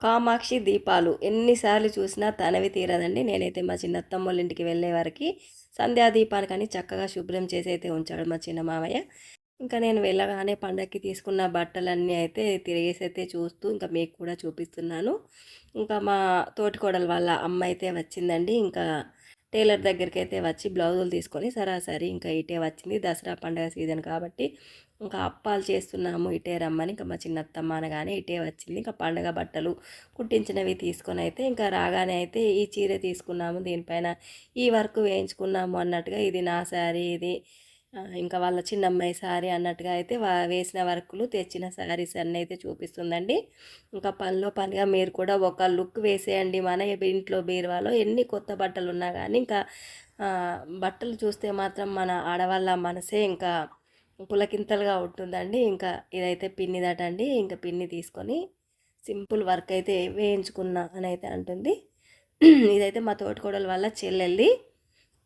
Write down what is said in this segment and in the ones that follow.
కామాక్షి దీపాలు ఎన్నిసార్లు చూసినా తనవి తీరదండి. నేనైతే మా చిన్నత్తమ్మోళ్ళ ఇంటికి వెళ్ళే వరకు సంధ్యా దీపానికని చక్కగా శుభ్రం చేసి అయితే ఉంచాడు మా చిన్న మామయ్య. ఇంకా నేను వెళ్ళగానే పండగకి తీసుకున్న బట్టలన్నీ అయితే తిరిగేసి అయితే చూస్తూ ఇంకా మీకు కూడా చూపిస్తున్నాను. ఇంకా మా తోటికోడలు వాళ్ళ అమ్మ అయితే వచ్చిందండి. ఇంకా టైలర్ దగ్గరికి అయితే వచ్చి బ్లౌజులు తీసుకొని సరాసరి ఇంకా ఇటే వచ్చింది. దసరా పండగ సీజన్ కాబట్టి ఇంకా అప్పాలు చేస్తున్నాము ఇటే రమ్మని ఇంకా మా చిన్నత్తమ్మ అనగానే ఇటే వచ్చింది. ఇంకా పండగ బట్టలు కుట్టించినవి తీసుకొని అయితే ఇంకా రాగానే అయితే ఈ చీర తీసుకున్నాము, దీనిపైన ఈ వర్క్ వేయించుకున్నాము అన్నట్టుగా ఇది నా శారీ, ఇది ఇంకా వాళ్ళ చిన్నమ్మాయి శారీ అన్నట్టుగా అయితే వేసిన వర్కులు తెచ్చిన శారీస్ అన్నీ అయితే చూపిస్తుందండి. ఇంకా పనిలో పనిగా మీరు కూడా ఒక లుక్ వేసేయండి. మన ఇంట్లో బీరువాలో ఎన్ని కొత్త బట్టలు ఉన్నా కానీ ఇంకా బట్టలు చూస్తే మాత్రం మన ఆడవాళ్ళ మనసే ఇంకా పులకింతలుగా ఉంటుందండి. ఇంకా ఇదైతే పిన్నిదటండి. ఇంకా పిన్ని తీసుకొని సింపుల్ వర్క్ అయితే వేయించుకున్నా అని అయితే అంటుంది. ఇదైతే మా తోటికోడల వల్ల చెల్లెల్ది.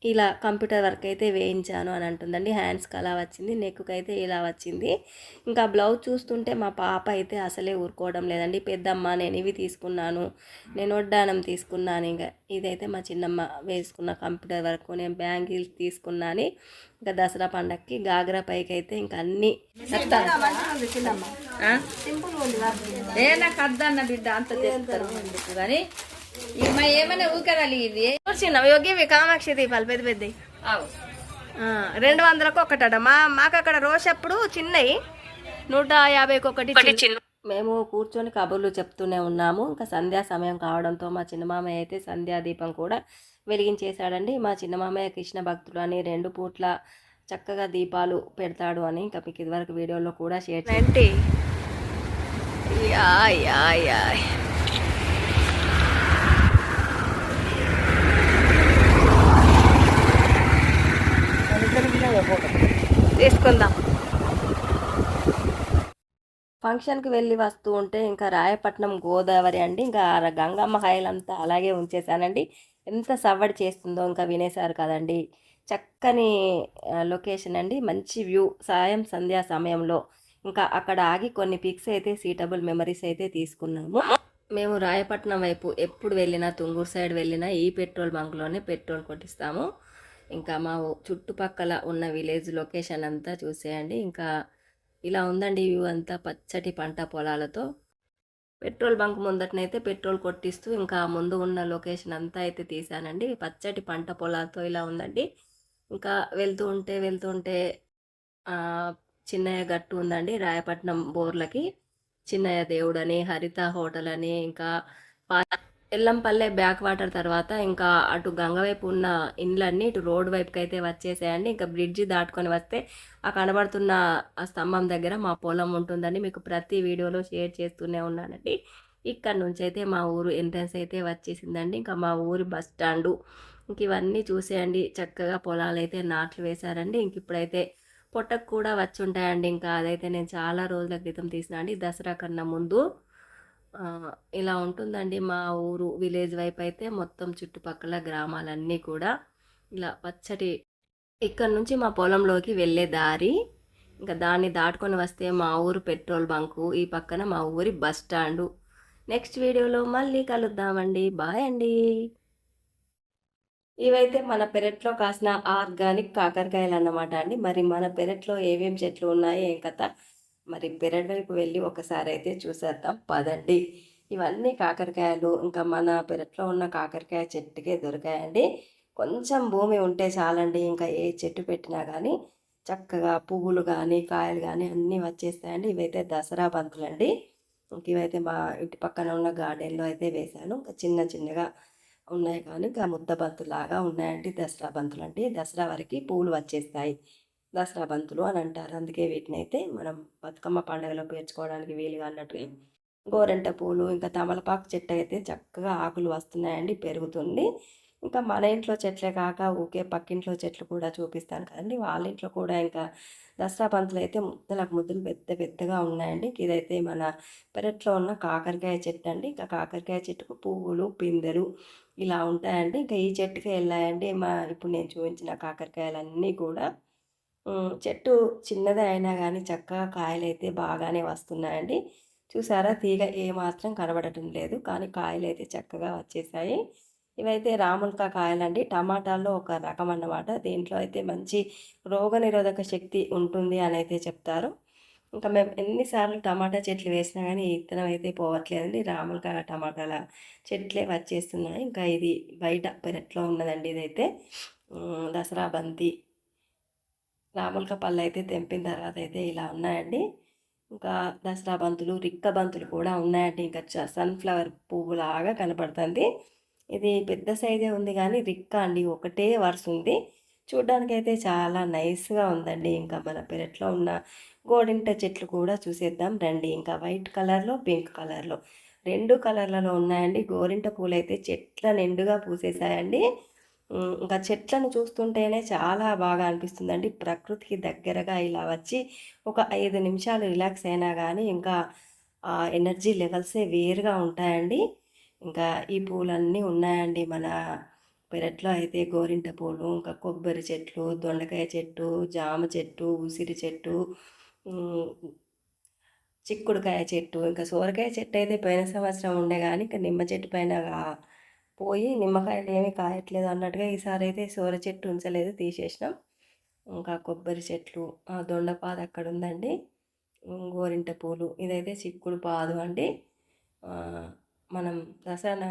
ఇలా కంప్యూటర్ వర్క్ అయితే వేయించాను అని అంటుందండి. హ్యాండ్స్కి అలా వచ్చింది, నెక్కి అయితే ఇలా వచ్చింది. ఇంకా బ్లౌజ్ చూస్తుంటే మా పాప అయితే అసలే ఊరుకోవడం లేదండి. పెద్దమ్మ నేను ఇవి తీసుకున్నాను, నేను వడ్డానం తీసుకున్నాను, ఇంకా ఇదైతే మా చిన్నమ్మ వేసుకున్న కంప్యూటర్ వర్క్, నేను బ్యాంగిల్స్ తీసుకున్నాను. ఇంకా దసరా పండగకి గాగ్రా పైకి అయితే ఇంకా అన్నీ ఏ నాకు అద్దన్న బిడ్డ అంత చేస్తారు కానీ ఏమైనా ఊకరాలి ఇది యోగి కామాక్షి దీపాలు పెద్ద పెద్దవి 200కు ఒకటట. మాకు అక్కడ రోషప్పుడు చిన్నవి 150కి ఒకటి. మేము కూర్చొని కబుర్లు చెప్తూనే ఉన్నాము. ఇంకా సంధ్యా సమయం కావడంతో మా చిన్నమామయ్య అయితే సంధ్యా దీపం కూడా వెలిగించేశాడండి. మా చిన్నమామయ్య కృష్ణ భక్తుడు అని 2 పూట్ల చక్కగా దీపాలు పెడతాడు అని ఇంకా మీకు ఇదివరకు వీడియోలో కూడా షేర్ చేయండి. తీసుకుందాం. ఫంక్షన్కి వెళ్ళి వస్తూ ఉంటే ఇంకా రాయపట్నం గోదావరి అండి. ఇంకా గంగమ్మ హాయిలంతా అలాగే ఉంచేసానండి. ఎంత సవ్వడి చేస్తుందో ఇంకా వినేశారు కదండి. చక్కని లొకేషన్ అండి, మంచి వ్యూ. సంధ్యా సమయంలో ఇంకా అక్కడ ఆగి కొన్ని పిక్స్ అయితే సీటబుల్ మెమరీస్ అయితే తీసుకున్నాము. మేము రాయపట్నం వైపు ఎప్పుడు వెళ్ళినా, తుంగూరు సైడ్ వెళ్ళినా ఈ పెట్రోల్ బంక్లోనే పెట్రోల్ కొట్టిస్తాము. ఇంకా మా చుట్టుపక్కల ఉన్న విలేజ్ లొకేషన్ అంతా చూసేయండి. ఇంకా ఇలా ఉందండి వ్యూ అంతా పచ్చటి పంట పొలాలతో. పెట్రోల్ బంక్ ముందటనైతే పెట్రోల్ కొట్టిస్తూ ఇంకా ముందు ఉన్న లొకేషన్ అంతా అయితే తీసానండి. పచ్చటి పంట పొలాలతో ఇలా ఉందండి. ఇంకా వెళ్తూ ఉంటే చిన్నయ్య గట్టు ఉందండి రాయపట్నం బోర్లకి. చిన్నయ్య దేవుడని, హరిత హోటల్ అని, ఇంకా ఎల్లంపల్లె బ్యాక్ వాటర్ తర్వాత ఇంకా అటు గంగ వైపు ఉన్న ఇండ్లన్నీ ఇటు రోడ్ వైపుకి అయితే వచ్చేసాయండి. ఇంకా బ్రిడ్జి దాటుకొని వస్తే ఆ కనబడుతున్న ఆ స్తంభం దగ్గర మా పొలం ఉంటుందని మీకు ప్రతి వీడియోలో షేర్ చేస్తూనే ఉన్నానండి. ఇక్కడ నుంచి అయితే మా ఊరు ఎంట్రన్స్ అయితే వచ్చేసిందండి. ఇంకా మా ఊరి బస్ స్టాండు ఇంక ఇవన్నీ చూసేయండి. చక్కగా పొలాలు అయితే నాట్లు వేశారండి. ఇంక ఇప్పుడైతే పొట్టకు కూడా వచ్చి ఉంటాయండి. ఇంకా అదైతే నేను చాలా రోజుల క్రితం తీసిన అండి, దసరా కన్నా ముందు. ఇలా ఉంటుందండి మా ఊరు. విలేజ్ వైపు అయితే మొత్తం చుట్టుపక్కల గ్రామాలన్నీ కూడా ఇలా పచ్చటి. ఇక్కడ నుంచి మా పొలంలోకి వెళ్ళే దారి, ఇంకా దాన్ని దాటుకొని వస్తే మా ఊరు పెట్రోల్ బంకు, ఈ పక్కన మా ఊరి బస్ స్టాండు. నెక్స్ట్ వీడియోలో మళ్ళీ కలుద్దామండి. బాయ్ అండి. ఇవైతే మన పెరట్లో కాసిన ఆర్గానిక్ కాకరకాయలు అన్నమాట అండి. మరి మన పెరట్లో ఏమేమి చెట్లు ఉన్నాయి, ఏం కథ, మరి పెరటి వైపు వెళ్ళి ఒకసారి అయితే చూసేద్దాం పదండి. ఇవన్నీ కాకరకాయలు. ఇంకా మన పెరట్లో ఉన్న కాకరకాయ చెట్టుకే దొరికాయండి. కొంచెం భూమి ఉంటే చాలండి, ఇంకా ఏ చెట్టు పెట్టినా కానీ చక్కగా పువ్వులు కానీ కాయలు కానీ అన్నీ వచ్చేస్తాయండి. ఇవైతే దసరా బంతులండి. ఇంక ఇవైతే మా ఇంటి పక్కన ఉన్న గార్డెన్లో అయితే వేశాను. ఇంకా చిన్నగా ఉన్నాయి కానీ ఇంకా ముద్ద బంతులాగా ఉన్నాయండి. దసరా బంతులు అంటే దసరా వరకు పూలు వచ్చేస్తాయి, దసరా బంతులు అని అంటారు. అందుకే వీటిని అయితే మనం బతుకమ్మ పండుగలో పేర్చుకోవడానికి వీలుగా అన్నట్టుగా గోరెంట పూలు, ఇంకా తమలపాకు చెట్టు అయితే చక్కగా ఆకులు వస్తున్నాయండి, పెరుగుతుంది. ఇంకా మన ఇంట్లో చెట్లే కాక ఊకే పక్కింట్లో చెట్లు కూడా చూపిస్తాను కదండి. వాళ్ళ ఇంట్లో కూడా ఇంకా దసరా పంతులు అయితే ముద్దలు పెద్దగా ఉన్నాయండి. ఇదైతే మన పెరట్లో ఉన్న కాకరకాయ చెట్టు అండి. ఇంకా కాకరకాయ చెట్టుకు పువ్వులు, పిందెలు ఇలా ఉంటాయండి. ఇంకా ఈ చెట్టుకే వెళ్ళాయండి ఇప్పుడు నేను చూపించిన కాకరకాయలన్నీ కూడా. చెట్టు చిన్నదే అయినా కానీ చక్కగా కాయలు అయితే బాగానే వస్తున్నాయండి. చూసారా తీగ ఏమాత్రం కనబడటం లేదు. కానీ కాయలైతే చక్కగా వచ్చేసాయి. ఇవైతే రాములక కాయలండి. టమాటాల్లో ఒక రకం అన్నమాట. దీంట్లో అయితే మంచి రోగనిరోధక శక్తి ఉంటుంది అనైతే చెప్తారు. ఇంకా మేము ఎన్ని సార్లు టమాటా చెట్లు వేసినా గానీ ఈ ఇత్తనం అయితే పోవట్లేదండి. రాములకాయ టమాటాల చెట్లే వచ్చేస్తున్నాయి. ఇంకా ఇది బయట పెరట్లో ఉన్నదండి ఇదైతే. దసరా బంతి రాములక పళ్ళైతే తెంపిన తర్వాత అయితే ఇలా ఉన్నాయండి. ఇంకా దసరా బంతులు, రిక్క బంతులు కూడా ఉన్నాయండి. ఇంకా సన్‌ఫ్లవర్ పువ్వులాగా కనపడుతుంది. ఇది పెద్ద సైజే ఉంది గానీ రిక్క అండి. ఒకటే వరుసుంది. చూడ్డానికైతే చాలా నైస్‌గా ఉందండి. ఇంకా మన పెరట్లో ఉన్న గోరింట చెట్లు కూడా చూసేద్దాం రండి. ఇంకా వైట్ కలర్‌లో, పింక్ కలర్‌లో 2 కలర్‌లలో ఉన్నాయండి. గోరింట పూలైతే చెట్ల నిండుగా పూసేసాయండి. ఇంకా చెట్లను చూస్తుంటేనే చాలా బాగా అనిపిస్తుందండి. ప్రకృతికి దగ్గరగా ఇలా వచ్చి ఒక 5 నిమిషాలు రిలాక్స్ అయినా గానీ ఇంకా ఆ ఎనర్జీ లెవెల్సే వేరుగా ఉంటాయండి. ఇంకా ఈ పూలన్నీ ఉన్నాయండి మన పెరట్లో అయితే గోరింట పూలు, ఇంకా కొబ్బరి చెట్లు, దొండకాయ చెట్టు, జామ చెట్టు, ఉసిరి చెట్టు, హ్మ్, చిక్కుడుకాయ చెట్టు, ఇంకా సోరకాయ చెట్టు అయితే పోయిన సంవత్సరం ఉండే గానీ ఇంకా నిమ్మ చెట్టు పైన పోయి నిమ్మకాయలు ఏమీ కాయట్లేదు అన్నట్టుగా ఈసారి అయితే సోర చెట్టు ఉంచలేదు తీసేసినాం. ఇంకా కొబ్బరి చెట్లు, దొండపాదు అక్కడ ఉందండి. గోరింట పూలు ఇదైతే చిక్కుడు పాదు అండి. మనం దసరా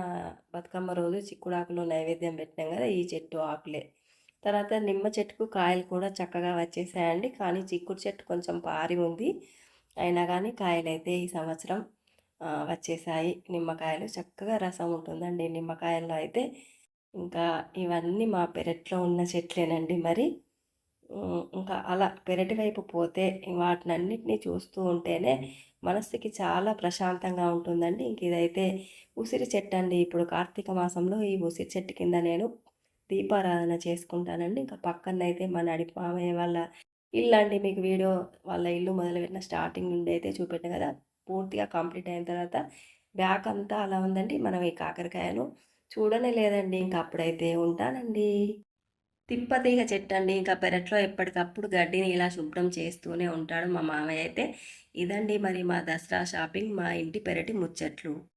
బతుకమ్మ రోజు చిక్కుడాకులో నైవేద్యం పెట్టినాం కదా ఈ చెట్టు ఆకులే. తర్వాత నిమ్మ చెట్టుకు కాయలు కూడా చక్కగా వచ్చేసాయండి. కానీ చిక్కుడు చెట్టు కొంచెం పారి ఉంది. అయినా కానీ కాయలైతే ఈ సంవత్సరం వచ్చేసాయి. నిమ్మకాయలు చక్కగా రసం ఉంటుందండి నిమ్మకాయల్లో అయితే. ఇంకా ఇవన్నీ మా పెరట్లో ఉన్న చెట్లేనండి మరి. ఇంకా అలా పెరటి వైపు పోతే వాటినన్నిటిని చూస్తూ ఉంటేనే మనసుకి చాలా ప్రశాంతంగా ఉంటుందండి. ఇంక ఇదైతే ఉసిరి చెట్టు అండి. ఇప్పుడు కార్తీక మాసంలో ఈ ఉసిరి చెట్టు కింద నేను దీపారాధన చేసుకుంటానండి. ఇంకా పక్కనైతే మా నడిపి మామయ్య వాళ్ళ ఇల్లు అండి. మీకు వీడియో వాళ్ళ ఇల్లు మొదలుపెట్టిన స్టార్టింగ్ నుండి అయితే చూపెట్టాను కదా, పూర్తిగా కంప్లీట్ అయిన తర్వాత బ్యాక్ అంతా అలా ఉందండి. మనం ఈ కాకరకాయను చూడనే లేదండి. ఇంక అప్పుడైతే ఉంటానండి. తిప్పతీగ చెట్టండి. ఇంకా పెరట్లో ఎప్పటికప్పుడు గడ్డిని ఇలా శుభ్రం చేస్తూనే ఉంటాడు మా మామయ్య అయితే. ఇదండి మరి మా దసరా షాపింగ్, మా ఇంటి పెరటి ముచ్చట్లు.